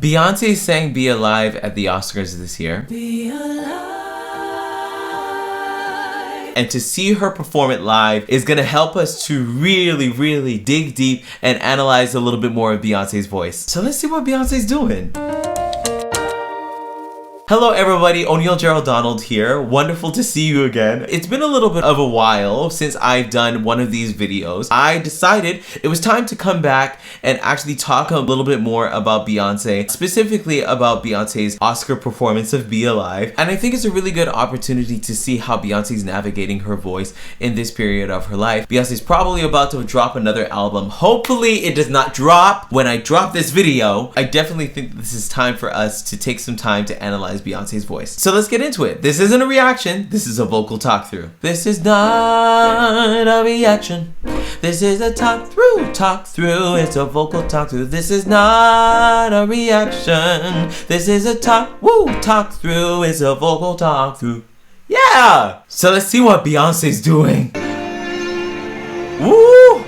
Beyoncé sang Be Alive at the Oscars this year. Be alive. And to see her perform it live is gonna help us to really dig deep and analyze a little bit more of Beyonce's voice. So let's see what Beyonce's doing. Hello everybody, O'Neal Gerald Donald here. Wonderful to see you again. It's been a little bit of a while since I've done one of these videos. I decided it was time to come back and actually talk a little bit more about Beyonce, specifically about Beyonce's Oscar performance of Be Alive. And I think it's a really good opportunity to see how Beyonce's navigating her voice in this period of her life. Beyonce's probably about to drop another album. Hopefully it does not drop when I drop this video. I definitely think this is time for us to take some time to analyze Beyonce's voice. So let's get into it. This isn't a reaction, this is a vocal talk through. This is not a reaction. This is a talk through. It's a vocal talk through. This is not a reaction. This is a talk through. It's a vocal talk through. Yeah! So let's see what Beyonce's doing. Woo!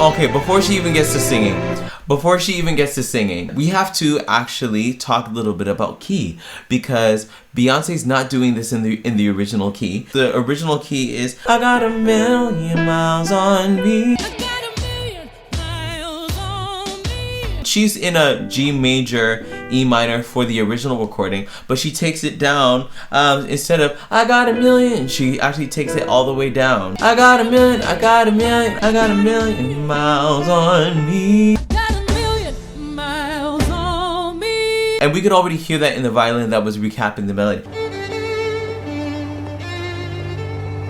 Okay, before she even gets to singing, we have to actually talk a little bit about key, because Beyonce's not doing this in the original key. The original key is I got a million miles on me. She's in a G major, E minor for the original recording, but she takes it down. Instead of I got a million, she actually takes it all the way down. I got a million miles on me. And we could already hear that in the violin that was recapping the melody.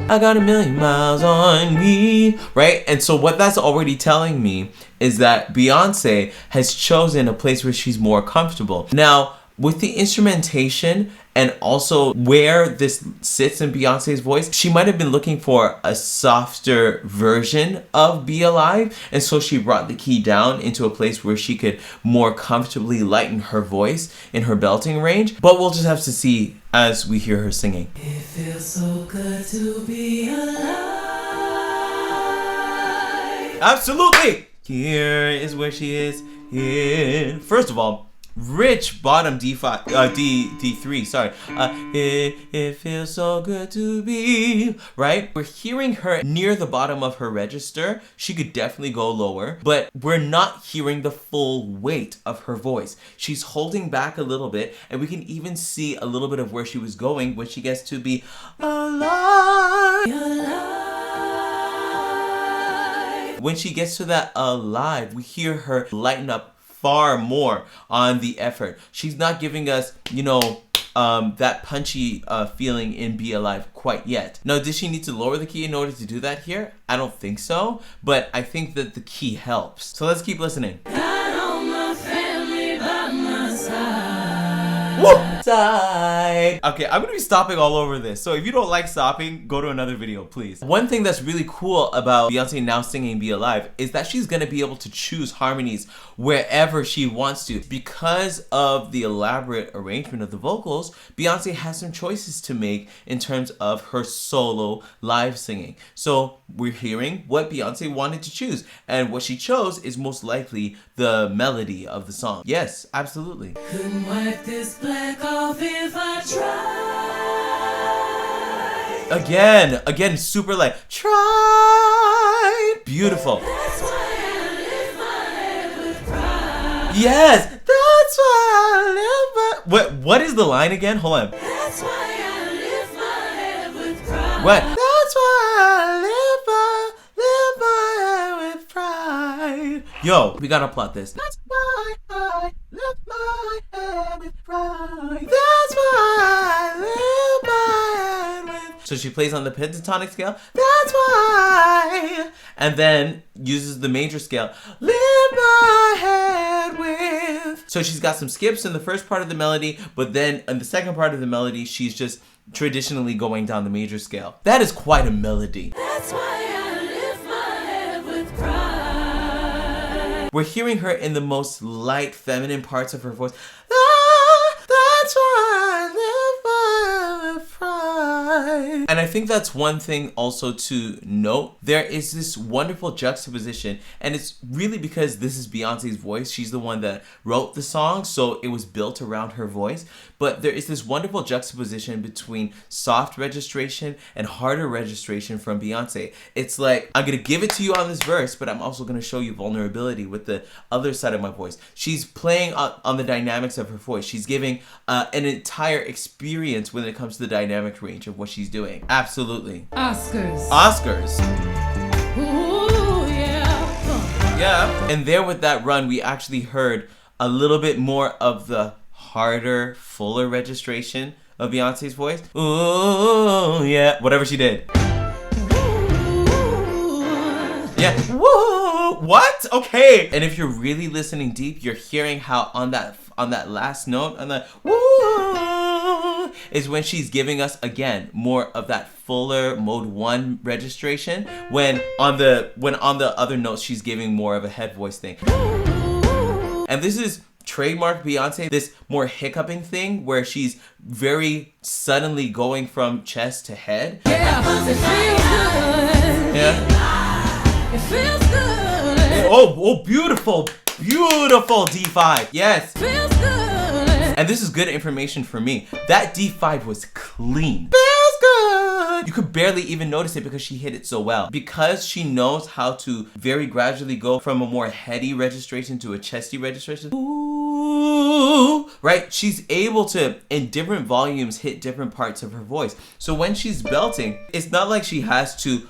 I got a million miles on me, right? And so what that's already telling me is that Beyonce has chosen a place where she's more comfortable. Now, with the instrumentation and also where this sits in Beyonce's voice, she might have been looking for a softer version of Be Alive, and so she brought the key down into a place where she could more comfortably lighten her voice in her belting range. But we'll just have to see as we hear her singing. It feels so good to be alive. Absolutely! Here is where she is. Here. First of all, rich bottom D5, D3, sorry. It feels so good to be, right? We're hearing her near the bottom of her register. She could definitely go lower, but we're not hearing the full weight of her voice. She's holding back a little bit, and we can even see a little bit of where she was going when she gets to be alive. When she gets to that alive, we hear her lighten up far more on the effort. She's not giving us, that punchy feeling in Be Alive quite yet. Now, did she need to lower the key in order to do that here? I don't think so, but I think that the key helps. So let's keep listening. Got all my family by my side. Woo! Side. Okay, I'm gonna be stopping all over this. So if you don't like stopping, go to another video, please. One thing that's really cool about Beyonce now singing Be Alive is that she's gonna be able to choose harmonies wherever she wants to. Because of the elaborate arrangement of the vocals, Beyonce has some choices to make in terms of her solo live singing. So we're hearing what Beyonce wanted to choose, and what she chose is most likely the melody of the song. Yes, absolutely. Couldn't wipe this black off if I tried. Again, super light. Try. Beautiful. That's why I lift my head with pride. Yes, that's why I live my... What is the line again? Hold on. That's why I lift my head with pride. What? That's why I lift my head with pride. Yo, we gotta plot this. That's why I lift my head with pride. That's why I lift my head with... So she plays on the pentatonic scale. That's why. And then uses the major scale. Lift my head with... So she's got some skips in the first part of the melody, but then in the second part of the melody, she's just traditionally going down the major scale. That is quite a melody. That's why I lift my head with pride. We're hearing her in the most light, feminine parts of her voice. Ah, that's why I lift my head with pride. light. And I think that's one thing also to note. There is this wonderful juxtaposition, and it's really because this is Beyonce's voice. She's the one that wrote the song, so it was built around her voice. But there is this wonderful juxtaposition between soft registration and harder registration from Beyonce. It's like, I'm gonna give it to you on this verse, but I'm also gonna show you vulnerability with the other side of my voice. She's playing on the dynamics of her voice. She's giving an entire experience when it comes to the dynamic range of what she's doing. Absolutely. Oscars. Ooh, yeah. Yeah. And there with that run, we actually heard a little bit more of the harder, fuller registration of Beyonce's voice. Ooh, yeah. Whatever she did. Yeah. Woo! What? Okay. And if you're really listening deep, you're hearing how on that last note, on that woo, is when she's giving us again more of that fuller mode 1 registration. When on the other notes, she's giving more of a head voice thing. And this is trademark Beyonce, this more hiccuping thing where she's very suddenly going from chest to head. Yeah, it feels good. Yeah. It feels good. Oh, beautiful D5. Yes. Feels good. And this is good information for me. That D5 was clean. Feels good. You could barely even notice it because she hit it so well. Because she knows how to very gradually go from a more heady registration to a chesty registration. Ooh, right? She's able to, in different volumes, hit different parts of her voice. So when she's belting, it's not like she has to,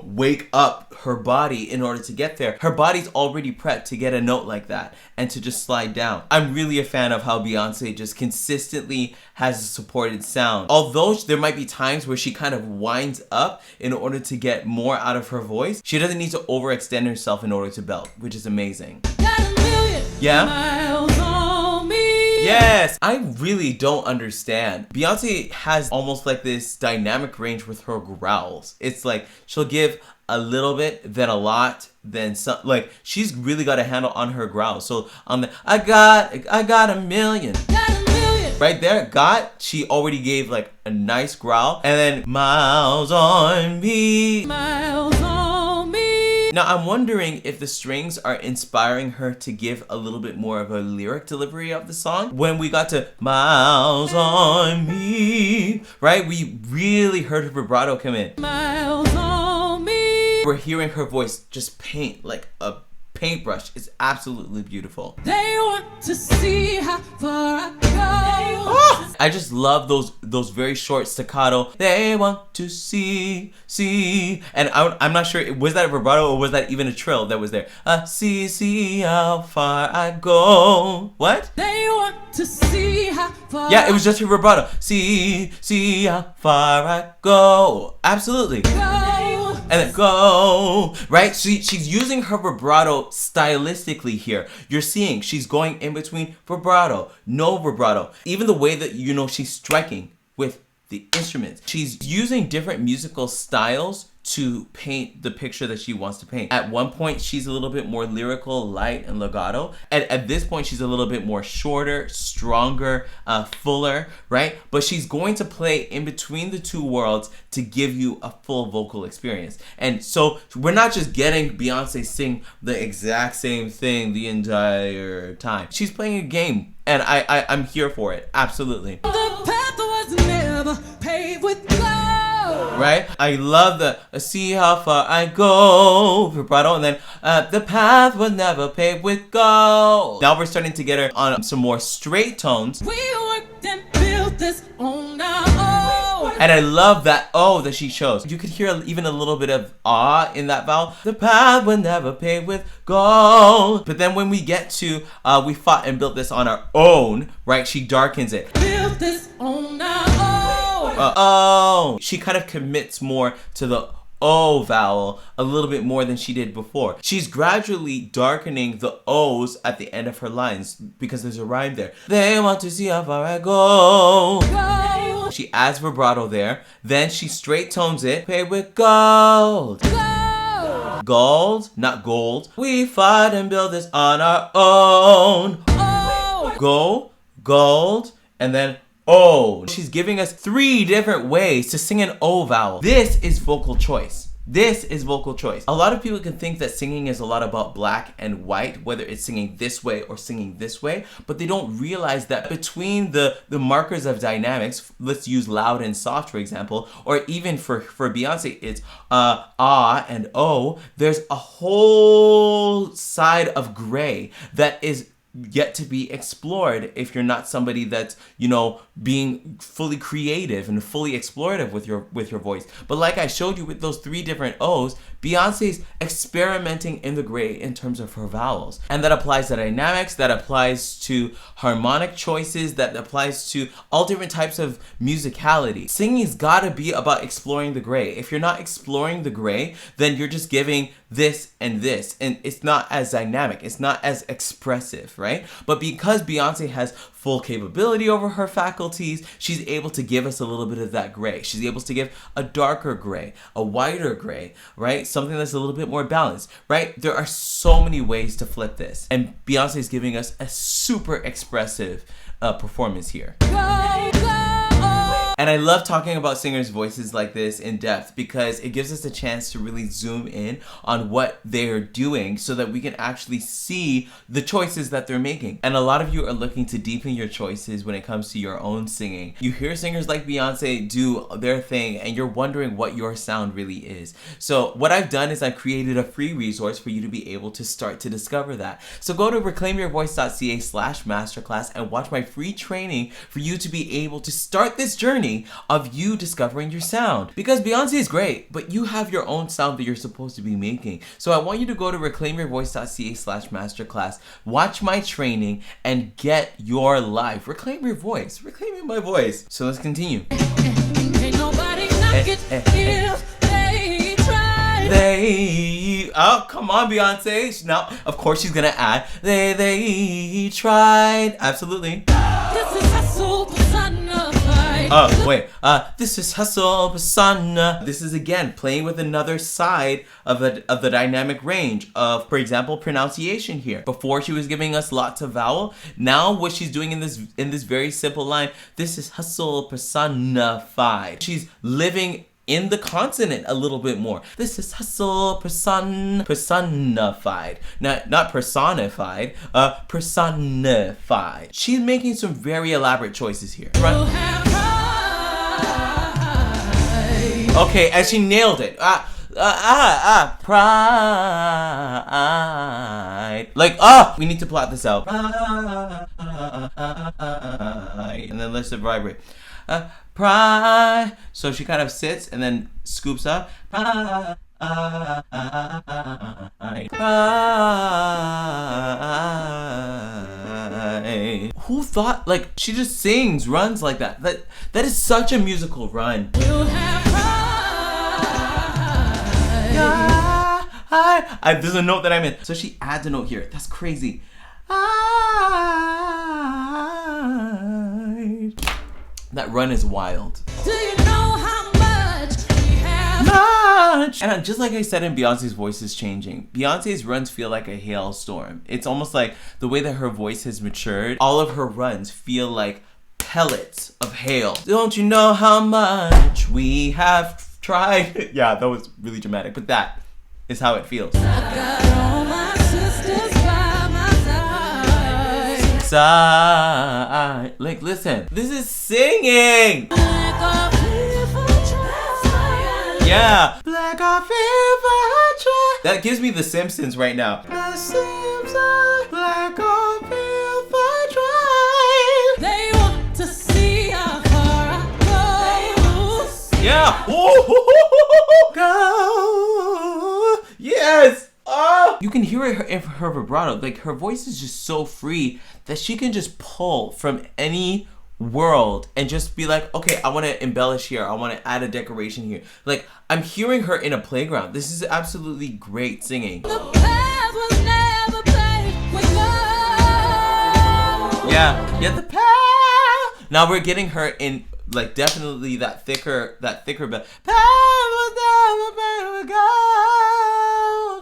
wake up her body in order to get there. Her body's already prepped to get a note like that and to just slide down. I'm really a fan of how Beyonce just consistently has a supported sound. Although there might be times where she kind of winds up in order to get more out of her voice, she doesn't need to overextend herself in order to belt, which is amazing. Got a million Yeah? miles on me. Yes, I really don't understand. Beyonce has almost like this dynamic range with her growls. It's like she'll give a little bit, then a lot, then some. Like she's really got a handle on her growls. So on the I got a million. Got a million. Right there, she already gave like a nice growl, and then miles on me. Miles on me. Now I'm wondering if the strings are inspiring her to give a little bit more of a lyric delivery of the song. When we got to miles on me, right? We really heard her vibrato come in. Miles on me. We're hearing her voice just paint like a paintbrush. It's absolutely beautiful. They want to see how far I go. I just love those very short staccato. They want to see. And I'm not sure, was that a vibrato or was that even a trill that was there? See how far I go. What? They want to see how far. Yeah, it was just her vibrato. See how far I go. Absolutely. Go. And then go, right? She's using her vibrato stylistically here. You're seeing she's going in between vibrato, no vibrato. Even the way that, she's striking with the instruments. She's using different musical styles to paint the picture that she wants to paint. At one point, she's a little bit more lyrical, light, and legato. And at this point, she's a little bit more shorter, stronger, fuller, right? But she's going to play in between the two worlds to give you a full vocal experience. And so we're not just getting Beyonce sing the exact same thing the entire time. She's playing a game, and I'm here for it. Absolutely. The path was never paved with gold. Right? I love the see how far I go vibrato, and then the path was never paved with gold. Now we're starting to get her on some more straight tones. We worked and built this on our own. And I love that that she chose. You could hear even a little bit of in that vowel. The path was never paved with gold. But then when we get to we fought and built this on our own, right? She darkens it. Built this on our own. She kind of commits more to the O vowel a little bit more than she did before. She's gradually darkening the O's at the end of her lines because there's a rhyme there. They want to see how far I go. Go. She adds vibrato there. Then she straight tones it. Pay with gold. Go. Gold, not gold. We fight and build this on our own. Oh. Go, gold, and then O. She's giving us 3 different ways to sing an O vowel. This is vocal choice. This is vocal choice. A lot of people can think that singing is a lot about black and white, whether it's singing this way or singing this way, but they don't realize that between the markers of dynamics, let's use loud and soft, for example, or even for Beyonce, it's ah and O, there's a whole side of gray that is yet to be explored if you're not somebody that's, you know, being fully creative and fully explorative with your voice. But like I showed you with those 3 different O's, Beyonce's experimenting in the gray in terms of her vowels. And that applies to dynamics, that applies to harmonic choices, that applies to all different types of musicality. Singing's gotta be about exploring the gray. If you're not exploring the gray, then you're just giving this, and it's not as dynamic, it's not as expressive, right? But because Beyonce has full capability over her faculties, she's able to give us a little bit of that gray. She's able to give a darker gray, a whiter gray, right? Something that's a little bit more balanced, right? There are so many ways to flip this. And Beyonce is giving us a super expressive performance here. And I love talking about singers' voices like this in depth because it gives us a chance to really zoom in on what they're doing so that we can actually see the choices that they're making. And a lot of you are looking to deepen your choices when it comes to your own singing. You hear singers like Beyonce do their thing and you're wondering what your sound really is. So what I've done is I've created a free resource for you to be able to start to discover that. So go to reclaimyourvoice.ca/masterclass and watch my free training for you to be able to start this journey of you discovering your sound. Because Beyonce is great, but you have your own sound that you're supposed to be making. So I want you to go to reclaimyourvoice.ca/masterclass, watch my training, and get your life. Reclaim your voice. Reclaiming my voice. So let's continue. Ain't nobody knock it if they try. Oh, come on, Beyonce. Now, of course, she's gonna add, they tried. Absolutely. This is hustle personified. Oh, wait. This is hustle persona. This is again playing with another side of the dynamic range of, for example, pronunciation here. Before she was giving us lots of vowel. Now what she's doing in this very simple line, this is hustle personified. She's living in the consonant a little bit more. This is hustle personified. Not personified, personified. She's making some very elaborate choices here. You'll have pride. Okay, and she nailed it. Pride. Like, we need to plot this out. And then let's vibrate. Pride. So she kind of sits and then scoops up. Pride. Who thought, like, she just sings, runs like that? That is such a musical run. You'll have pride. There's a note that I'm in. So she adds a note here. That's crazy. That run is wild. Do you know how much we have? And just like I said, in Beyonce's voice is changing. Beyonce's runs feel like a hailstorm. It's almost like the way that her voice has matured. All of her runs feel like pellets of hail. Don't you know how much we have tried? Yeah, that was really dramatic, but that is how it feels. I got all my sisters by my side. Like, listen, this is singing. Black or fearful trial. Yeah. Black or fearful trial. That gives me The Simpsons right now. The Simpsons. Black or fearful trial. They want to see how far I go. Yeah. Go. Yes. You can hear it in her vibrato. Like, her voice is just so free that she can just pull from any world and just be like, okay, I want to embellish here. I want to add a decoration here. Like, I'm hearing her in a playground. This is absolutely great singing. The path was never paved with gold. Yeah, the path. Now we're getting her in, like, definitely that thicker bit. Path was never paved with gold.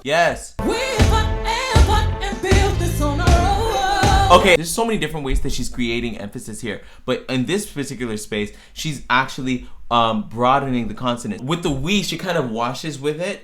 Yes. We forever and build this on our own. Okay, there's so many different ways that she's creating emphasis here, but in this particular space, she's actually broadening the consonant. With the we, she kind of washes with it.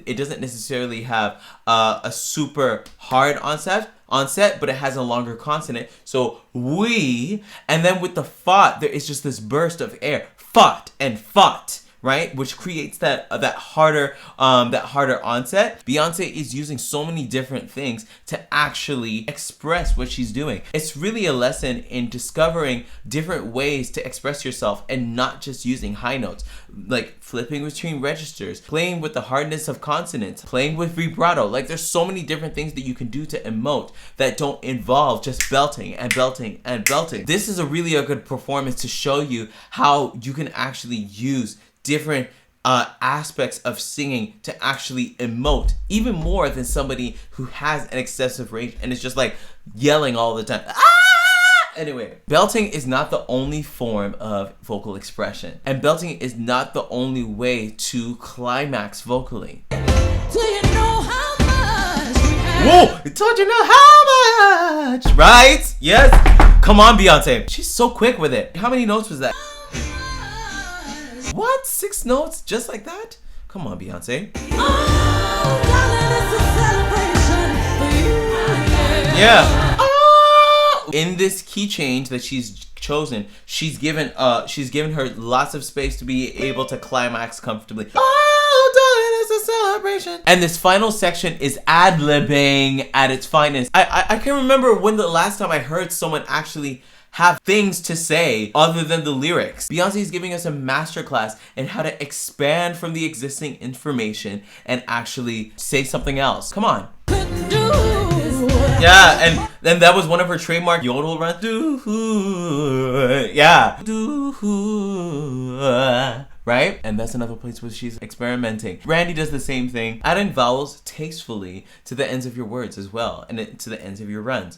It doesn't necessarily have a super hard onset, but it has a longer consonant. So we, and then with the fought, there is just this burst of air, fought and fought, right? Which creates that harder onset. Beyonce is using so many different things to actually express what she's doing. It's really a lesson in discovering different ways to express yourself and not just using high notes, like flipping between registers, playing with the hardness of consonants, playing with vibrato. Like there's so many different things that you can do to emote that don't involve just belting and belting and belting. This is a good performance to show you how you can actually use different aspects of singing to actually emote even more than somebody who has an excessive range and is just like yelling all the time. Anyway, belting is not the only form of vocal expression, and belting is not the only way to climax vocally. Do you know how much we have? Whoa! Don't you know how much? Right? Yes. Come on, Beyonce. She's so quick with it. How many notes was that? What? 6 notes? Just like that? Come on, Beyonce. Oh, darling, it's a celebration for you. Yeah. In this key change that she's chosen, she's given her lots of space to be able to climax comfortably. Oh, darling, it's a celebration. And this final section is ad-libbing at its finest. I can't remember when the last time I heard someone actually have things to say other than the lyrics. Beyonce is giving us a masterclass in how to expand from the existing information and actually say something else. Come on. Yeah, and then that was one of her trademark yodel runs. Yeah. Right? And that's another place where she's experimenting. Brandy does the same thing, adding vowels tastefully to the ends of your words as well, and to the ends of your runs.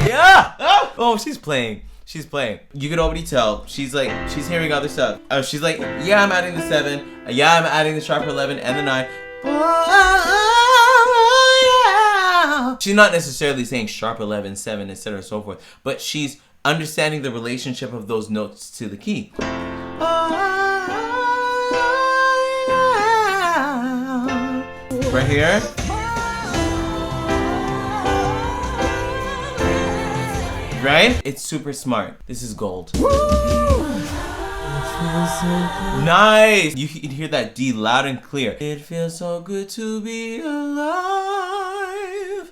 Yeah! Oh, she's playing. She's playing. You could already tell. She's hearing other stuff. She's like, yeah, I'm adding the 7. Yeah, I'm adding the sharp 11 and the 9. Oh, yeah. She's not necessarily saying sharp 11, 7, etc. and so forth, but she's understanding the relationship of those notes to the key. Right here. Right? It's super smart. This is gold. Nice! You can hear that D loud and clear. It feels so good to be alive.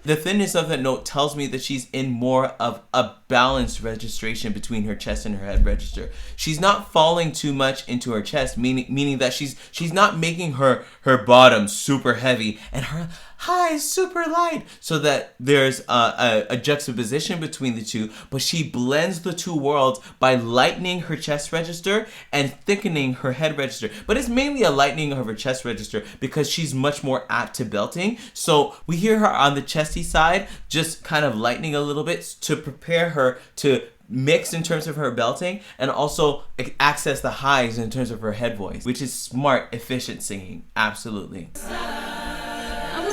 The thinness of that note tells me that she's in more of a balanced registration between her chest and her head register. She's not falling too much into her chest, meaning that she's not making her bottom super heavy and her high super light, so that there's a juxtaposition between the two, but she blends the two worlds by lightening her chest register and thickening her head register. But it's mainly a lightening of her chest register because she's much more apt to belting. So we hear her on the chesty side just kind of lightening a little bit to prepare her to mix in terms of her belting and also access the highs in terms of her head voice, which is smart, efficient singing. Absolutely.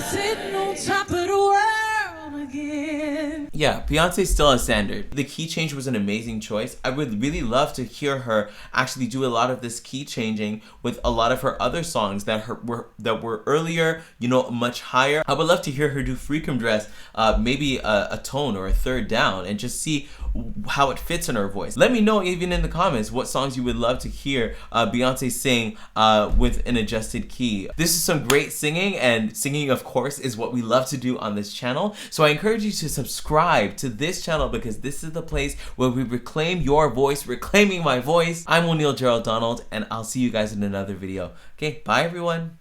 Sitting on top of the world again. Yeah, Beyonce's still a standard. The key change was an amazing choice. I would really love to hear her actually do a lot of this key changing with a lot of her other songs that were earlier, much higher. I would love to hear her do Freakum Dress, maybe a tone or a third down, and just see how it fits in her voice. Let me know even in the comments what songs you would love to hear Beyonce sing with an adjusted key. This is some great singing, and singing, of course, is what we love to do on this channel. So I encourage you to subscribe to this channel because this is the place where we reclaim your voice, reclaiming my voice. I'm O'Neal Gerald Donald, and I'll see you guys in another video. Okay, bye everyone.